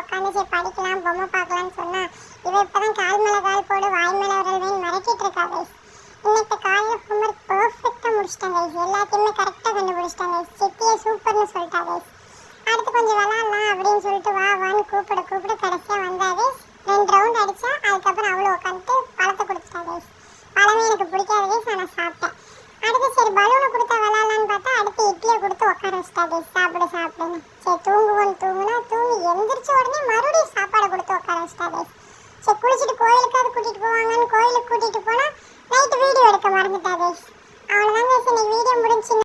உட்காந்து சரி படிக்கலாம் பொம்மை பார்க்கலாம்னு சொன்னா இவ இப்பதான் கால் மேல கால் போடு வாய் மேல விரல் வேணும் மிரட்டிட்டு இருக்கா கைஸ். இன்னைக்கு காலையில ஹோம்ஒர்க் பெர்ஃபெக்ட்டா முடிச்சிட்டேன் கைஸ். எல்லாத்தையுமே கரெக்டா கண்டுபிடிச்சிட்டேன் கைஸ். சித்தியே சூப்பர்னு சொல்லிட்டா கைஸ். அடுத்து கொஞ்சம் விளையாடலாம் அப்படின்னு சொல்லிட்டு வா வான்னு கூப்பிட கடைசியா வந்தா கைஸ். 2 ரவுண்ட் அடிச்சா அதுக்கப்புறம் அவளும் உட்காந்துட்டு பழத்தை கொடுத்துட்டா கைஸ். பழமே எனக்கு பிடிக்காத கைஸ், நான் சாப்பிட்டேன். அடுத்து சரி பலூனை கொடுத்தா விளையாடலான்னு பார்த்தா அடுத்து இட்லியை கொடுத்து உட்கார வச்சிட்டா கைஸ். சாப்பிடுன்னு சரி தூங்குவோன்னு தூங்குனா தூங்கி எந்திரிச்ச உடனே மறுபடியும் சாப்பாடு கொடுத்து உட்கார வச்சிட்டா கைஸ். சரி குளிச்சுட்டு கோயிலுக்காவது கூட்டிட்டு போவாங்கன்னு கோயிலுக்கு கூட்டிட்டு போனா நைட்டு வீடியோ எடுக்க மறந்துட்டா கைஸ்.